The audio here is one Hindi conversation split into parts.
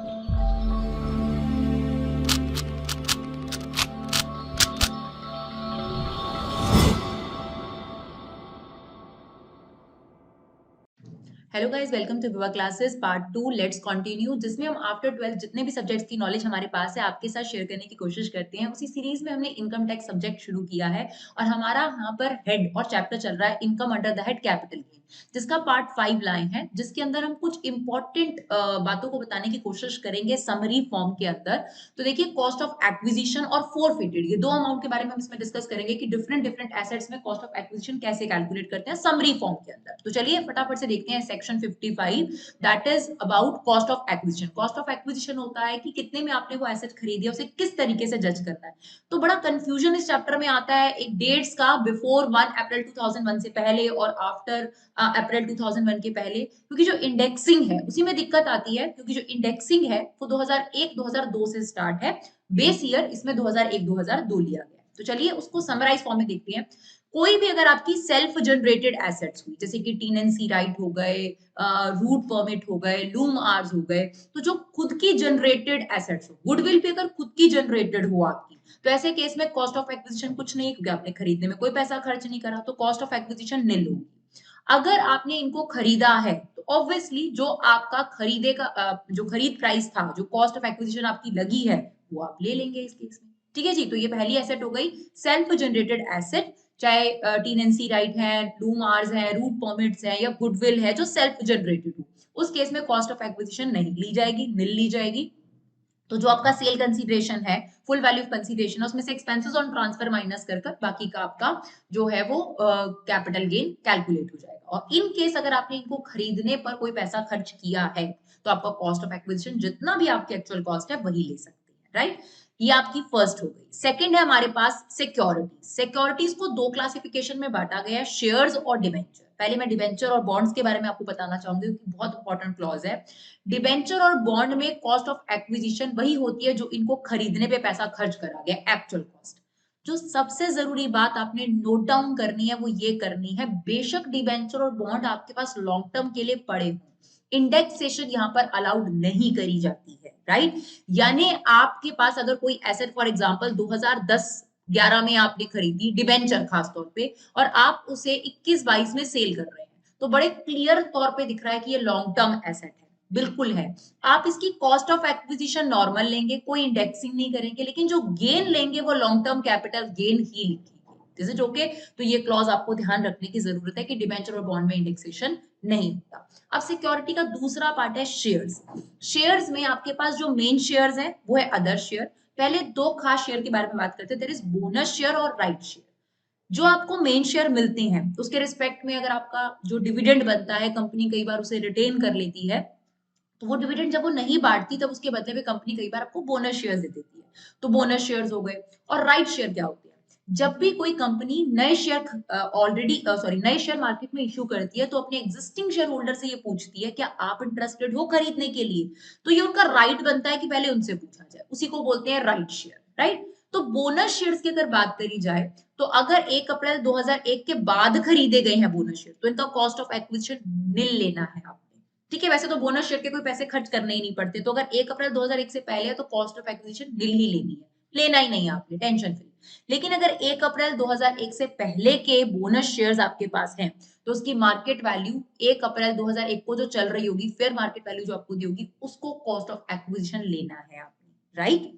हेलो गाइस, वेलकम टू विवा क्लासेस पार्ट 2 लेट्स कंटिन्यू, जिसमें हम आफ्टर 12 जितने भी सब्जेक्ट्स की नॉलेज हमारे पास है आपके साथ शेयर करने की कोशिश करते हैं। उसी सीरीज में हमने इनकम टैक्स सब्जेक्ट शुरू किया है और हमारा यहाँ पर हेड और चैप्टर चल रहा है income under the head capital gain, जिसका पार्ट 5 लाए हैं, जिसके अंदर हम कुछ इंपॉर्टेंट बातों को बताने की कोशिश करेंगे समरी फॉर्म के अंदर। तो देखिए, कॉस्ट ऑफ एक्विजिशन और फोरफिटेड, ये दो अमाउंट के बारे में हम इसमें डिस्कस करेंगे कि डिफरेंट डिफरेंट एसेट्स में कॉस्ट ऑफ एक्विजिशन कैसे कैलकुलेट करते हैं समरी फॉर्म के अंदर। तो चलिए फटाफट से देखते हैं section 55, that is about cost of acquisition. Cost of acquisition होता है कि कितने में आपने वो एसेट खरीदी, उसे किस तरीके से जज करना है। तो बड़ा कंफ्यूजन इस चैप्टर में आता है एक डेट्स का, बिफोर 1 अप्रैल 2001 से पहले और आफ्टर अप्रैल 2001 के पहले, क्योंकि जो इंडेक्सिंग है उसी में दिक्कत आती है, क्योंकि जो इंडेक्सिंग है वो 2001-2002 से स्टार्ट है, बेस ईयर इसमें 2001-2002 लिया गया। तो चलिए उसको समराइज फॉर्म में देखते हैं। कोई भी अगर आपकी सेल्फ जनरेटेड एसेट्स हुई, जैसे कि टेनेंसी राइट हो गए, रूट परमिट हो गए, लूम आर्स हो गए, तो जो खुद की जनरेटेड एसेट्स हो, गुडविल भी अगर खुद की जनरेटेड हो आपकी, तो ऐसे केस में कॉस्ट ऑफ एक्विजिशन कुछ नहीं, क्योंकि आपने खरीदने में कोई पैसा खर्च नहीं करा, तो कॉस्ट ऑफ एक्विजिशन निल होगी। अगर आपने इनको खरीदा है तो ऑब्वियसली जो आपका खरीदे का जो खरीद प्राइस था, जो कॉस्ट ऑफ एक्विजिशन आपकी लगी है, वो आप ले लेंगे इस केस में। ठीक है जी, तो ये पहली एसेट हो गई सेल्फ जनरेटेड एसेट, चाहे टीनेंसी राइट है, लूम आर्स है, रूट परमिट्स है या गुडविल है जो सेल्फ जनरेटेड हो, उस केस में कॉस्ट ऑफ एक्विजिशन नहीं ली जाएगी, निल ली जाएगी। तो जो आपका सेल कंसीडरेशन है, फुल वैल्यू ऑफ कंसीडरेशन है, उसमें से एक्सपेंसेस ऑन ट्रांसफर माइनस कर बाकी का आपका जो है वो कैपिटल गेन कैलकुलेट हो जाएगा। और इन केस अगर आपने इनको खरीदने पर कोई पैसा खर्च किया है, तो आपका कॉस्ट ऑफ एक्विजिशन जितना भी आपकी एक्चुअल कॉस्ट है वही ले सकते हैं, राइट। ये आपकी फर्स्ट हो गई। सेकंड है हमारे पास सिक्योरिटी। सिक्योरिटीज को दो क्लासिफिकेशन में बांटा गया है, शेयर्स और डिबेंचर। पहले मैं डिबेंचर और बॉन्ड्स के बारे में आपको बताना चाहूंगी, क्योंकि बहुत इंपॉर्टेंट क्लॉज है। डिबेंचर और बॉन्ड में कॉस्ट ऑफ एक्विजिशन वही होती है जो इनको खरीदने पे पैसा खर्च करा गया, एक्चुअल कॉस्ट। जो सबसे जरूरी बात आपने नोट डाउन करनी है वो ये करनी है, बेशक डिबेंचर और बॉन्ड आपके पास लॉन्ग टर्म के लिए पड़े हों, इंडेक्सेशन यहाँ पर अलाउड नहीं करी जाती है, राइट। यानी आपके पास अगर कोई एसेट फॉर एग्जांपल 2010-11 में आपने खरीदी डिबेंचर खासतौर पे, और आप उसे 21-22 में सेल कर रहे हैं, तो बड़े क्लियर तौर पे दिख रहा है कि ये लॉन्ग टर्म एसेट है, बिल्कुल है। आप इसकी कॉस्ट ऑफ एक्विजिशन नॉर्मल लेंगे, कोई इंडेक्सिंग नहीं करेंगे, लेकिन जो गेन लेंगे वो लॉन्ग टर्म कैपिटल गेन ही लिखेंगे। This is okay. तो ये क्लॉज आपको ध्यान रखने की जरूरत है कि डिबेंचर और बॉन्ड में इंडेक्सेशन नहीं होता। अब सिक्योरिटी का दूसरा पार्ट है शेयर्स। शेयर्स में आपके पास जो मेन शेयर्स है वो है अदर शेयर। पहले दो खास शेयर के बारे में बात करते हैं, देयर इज बोनस शेयर और राइट शेयर। जो आपको मेन शेयर मिलते हैं उसके रिस्पेक्ट में अगर आपका जो डिविडेंड बनता है, कंपनी कई बार उसे रिटेन कर लेती है, तो वो डिविडेंड जब वो नहीं बांटती तब उसके बदले में कंपनी कई बार आपको बोनस शेयर्स दे देती है, तो बोनस शेयर्स हो गए। और राइट शेयर क्या होते हैं? जब भी कोई कंपनी नए शेयर नए शेयर मार्केट में इश्यू करती है, तो अपने एग्जिस्टिंग शेयर होल्डर से ये पूछती है क्या आप इंटरेस्टेड हो खरीदने के लिए, तो ये उनका राइट बनता है कि पहले उनसे पूछा जाए, उसी को बोलते हैं राइट शेयर, राइट। तो बोनस शेयर्स की अगर बात करी जाए, तो अगर 1 अप्रैल 2001 के बाद खरीदे गए हैं बोनस शेयर, तो इनका कॉस्ट ऑफ एक्विजिशन निल लेना है आपको। ठीक है, वैसे तो बोनस शेयर के कोई पैसे खर्च करने ही नहीं पड़ते, तो अगर 1 अप्रैल 2001 से पहले है तो कॉस्ट ऑफ एक्विजिशन निल ही लेनी है, लेना ही नहीं है आपने, टेंशन फ्री। लेकिन अगर 1 अप्रैल 2001 से पहले के बोनस शेयर्स आपके पास हैं, तो उसकी मार्केट वैल्यू 1 अप्रैल 2001 को जो चल रही होगी, फेयर मार्केट वैल्यू जो आपको दी होगी, उसको कॉस्ट ऑफ एक्विजिशन लेना है आपने, राइट।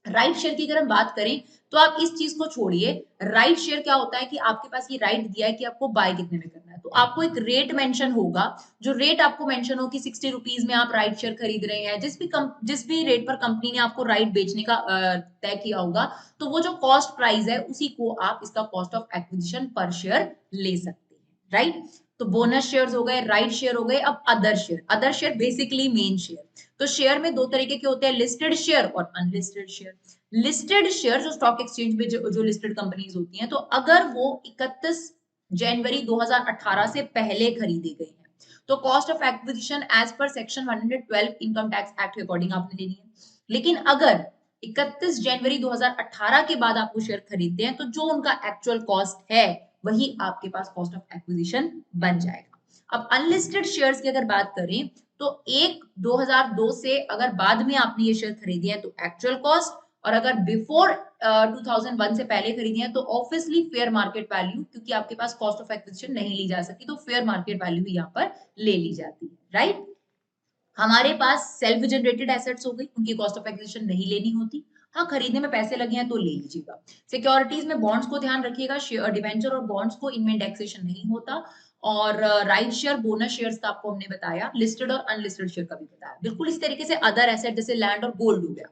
राइट शेयर की अगर हम बात करें, तो आप इस चीज को छोड़िए। राइट शेयर क्या होता है कि आपके पास ये राइट दिया है कि आपको बाय कितने में करना है, तो आपको एक रेट मेंशन होगा। जो रेट आपको मेंशन हो कि 60 रुपीज में आप राइट शेयर खरीद रहे हैं, जिस भी रेट पर कंपनी ने आपको राइट बेचने का तय किया होगा, तो वो जो कॉस्ट प्राइस है उसी को आप इसका कॉस्ट ऑफ एक्विजिशन पर शेयर ले सकते हैं, राइट। तो बोनस शेयर्स हो गए, राइट शेयर हो गए। अब other share, other share basically main share. तो शेयर में दो तरीके के होते हैं, लिस्टेड शेयर और अनलिस्टेड शेयर। लिस्टेड शेयर जो स्टॉक एक्सचेंज में जो लिस्टेड कंपनीज होती हैं, तो अगर वो 31 जनवरी 2018 से पहले खरीदे गए हैं, तो कॉस्ट ऑफ एक्विजिशन एज पर सेक्शन 112 इनकम टैक्स एक्ट के अकॉर्डिंग आपने लेनी है। लेकिन अगर 31 जनवरी 2018 के बाद आप वो शेयर खरीदते हैं, तो जो उनका एक्चुअल कॉस्ट है वही आपके पास कॉस्ट ऑफ एक्विजिशन बन जाएगा। अब अनलिस्टेड शेयर्स की अगर बात करें, तो एक 2002 से अगर बाद में आपने ये शेयर खरीदे हैं तो एक्चुअल कॉस्ट, और अगर बिफोर 2001 से पहले खरीदी हैं तो ऑब्वियसली फेयर मार्केट वैल्यू, क्योंकि आपके पास कॉस्ट ऑफ एक्विजिशन नहीं ली जा सकती तो फेयर मार्केट वैल्यू ही यहाँ पर ले ली जाती है, राइट। हमारे पास सेल्फ जनरेटेड एसेट्स हो गई, उनकी कॉस्ट ऑफ एक्विजिशन नहीं लेनी होती। हाँ, खरीदने में पैसे लगे हैं तो ले लीजिएगा। सिक्योरिटीज में बॉन्ड्स को ध्यान रखिएगा, डिवेंचर और बॉन्ड्स को इनमें इंडेक्सेशन नहीं होता। और राइट शेयर, बोनस शेयर्स का आपको हमने बताया, लिस्टेड और अनलिस्टेड शेयर का भी बताया। बिल्कुल इस तरीके से अदर एसेट जैसे लैंड और गोल्ड हो गया।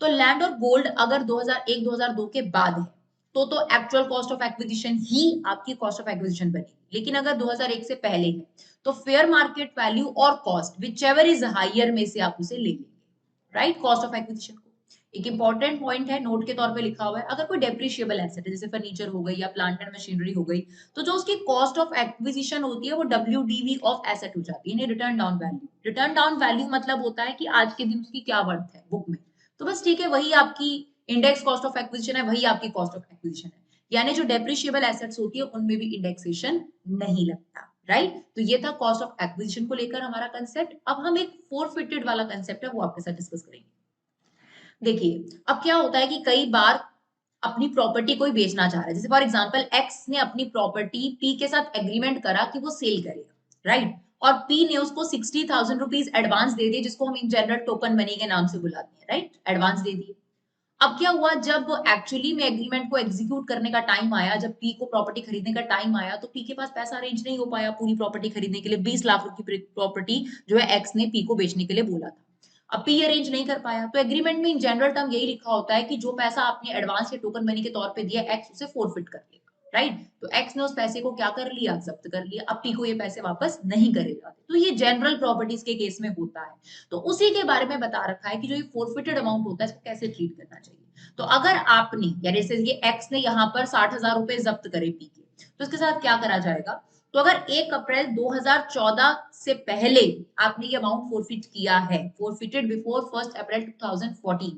तो लैंड और गोल्ड अगर 2001-2002 के बाद है तो एक्चुअल कॉस्ट ऑफ एक्विजिशन ही आपकी कॉस्ट ऑफ एक्विजिशन बनेगी। लेकिन अगर 2001 से पहले है तो फेयर मार्केट वैल्यू और कॉस्ट विचएवर इज हायर में से आप उसे ले लेंगे, राइट, कॉस्ट ऑफ एक्विजिशन को। एक इंपॉर्टेंट पॉइंट है, नोट के तौर पे लिखा हुआ है, अगर कोई डेप्रिशिएबल एसेट है जैसे फर्नीचर हो गई या प्लांट एंड मशीनरी हो गई, तो जो उसकी कॉस्ट ऑफ एक्विजिशन होती है वो WDV ऑफ एसेट हो जाती है, यानी return down value. Return down value मतलब होता है कि आज के दिन उसकी क्या वर्थ है बुक में। तो बस ठीक है, वही आपकी इंडेक्स कॉस्ट ऑफ एक्विजिशन है, वही आपकी कॉस्ट ऑफ एक्विजिशन है। यानी जो डेप्रिशिएबल एसेट्स होती है उनमें भी इंडेक्सेशन नहीं लगता, राइट। तो ये था कॉस्ट ऑफ एक्विजिशन को लेकर हमारा कंसेप्ट। अब हम एक फोरफिटेड वाला कंसेप्ट है वो आपके साथ डिस्कस करेंगे। देखिए, अब क्या होता है कि कई बार अपनी प्रॉपर्टी कोई बेचना चाह रहा है, जैसे फॉर एग्जांपल एक्स ने अपनी प्रॉपर्टी पी के साथ एग्रीमेंट करा कि वो सेल करेगा, राइट, और पी ने उसको 60,000 रुपीज एडवांस दे दिए, जिसको हम इन जनरल टोकन मनी के नाम से बुलाते हैं, राइट, एडवांस दे दिए। अब क्या हुआ, जब एक्चुअली में एग्रीमेंट को एग्जीक्यूट करने का टाइम आया, जब पी को प्रॉपर्टी खरीदने का टाइम आया, तो पी के पास पैसा अरेंज नहीं हो पाया पूरी प्रॉपर्टी खरीदने के लिए। 20 लाख रुपए की प्रॉपर्टी जो है एक्स ने पी को बेचने के लिए बोला था, अब पी अरेंज नहीं कर पाया। तो एग्रीमेंट में इन जनरल टर्म यही लिखा होता है कि जो पैसा आपने एडवांस या टोकन मनी के तौर पे दिया, एक्स उसे फोरफिट कर लेगा, राइट। तो एक्स ने उस पैसे को क्या कर लिया, जब्त कर लिया। अब पी को ये पैसे वापस नहीं करेगा। तो ये जनरल प्रॉपर्टीज के केस में होता है। तो उसी के बारे में बता रखा है कि जो ये फोरफिटेड अमाउंट होता है इसको कैसे ट्रीट करना चाहिए। तो अगर आपने, यानी जैसे ये एक्स ने यहाँ पर 60,000 रुपए जब्त करे पी के, तो इसके साथ क्या करा जाएगा। तो अगर 1 अप्रैल 2014 से पहले आपने ये अमाउंट फोरफिट किया है, फोरफिटेड बिफोर 1 अप्रैल 2014,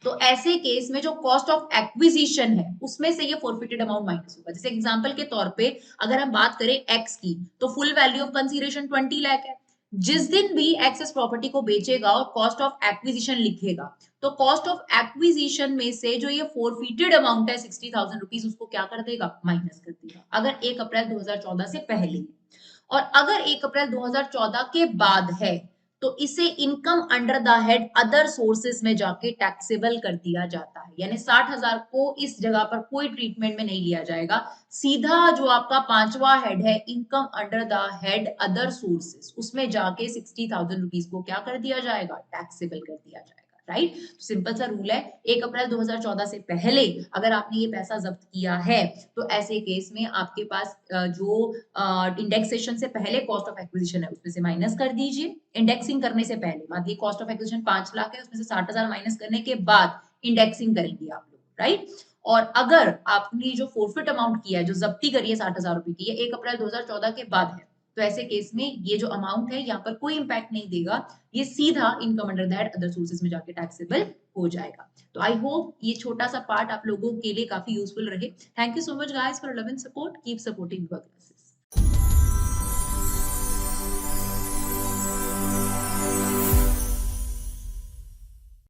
तो ऐसे केस में जो कॉस्ट ऑफ एक्विजिशन है उसमें से ये फोरफिटेड अमाउंट माइनस होगा। जैसे एग्जांपल के तौर पे अगर हम बात करें एक्स की, तो full value of consideration 20 lakh है। जिस दिन भी एक्स इस प्रॉपर्टी को बेचेगा और कॉस्ट ऑफ एक्विजिशन लिखेगा, तो कॉस्ट ऑफ एक्विजिशन में से जो ये फोरफिटेड अमाउंट है 60,000 रुपीज, उसको क्या कर देगा, माइनस कर देगा, अगर 1 अप्रैल 2014 से पहले। और अगर 1 अप्रैल 2014 के बाद है तो इसे income under the head other sources में जाके टैक्सेबल कर दिया जाता है। यानी 60,000 को इस जगह पर कोई ट्रीटमेंट में नहीं लिया जाएगा, सीधा जो आपका पांचवा हेड है income under the head other sources, उसमें जाके 60,000 रुपीज को क्या कर दिया जाएगा, टैक्सेबल कर दिया जाएगा, राइट। सिंपल सा रूल है, 1 अप्रैल 2014 से पहले अगर आपने ये पैसा जब्त किया है तो ऐसे केस में आपके पास जो इंडेक्सेशन से पहले कॉस्ट ऑफ एक्विजिशन है उसमें से माइनस कर दीजिए। इंडेक्सिंग करने से पहले, मान लीजिए कॉस्ट ऑफ एक्विजिशन 5 लाख है, उसमें से 60,000 माइनस करने के बाद इंडेक्सिंग करेंगे आप लोग, राइट। और अगर आपने जो फोरफिट अमाउंट किया है, जो जब्ती करी है 60,000 रुपए की, ये 1 अप्रैल 2014 के बाद है, तो ऐसे केस में ये जो अमाउंट है यहाँ पर कोई इंपैक्ट नहीं देगा, ये सीधा income under that other sources में जाके टैक्सेबल हो जाएगा। तो आई होप ये छोटा सा पार्ट आप लोगों के लिए काफी यूजफुल रहे। Thank you so much guys for love and support, keep supporting classes.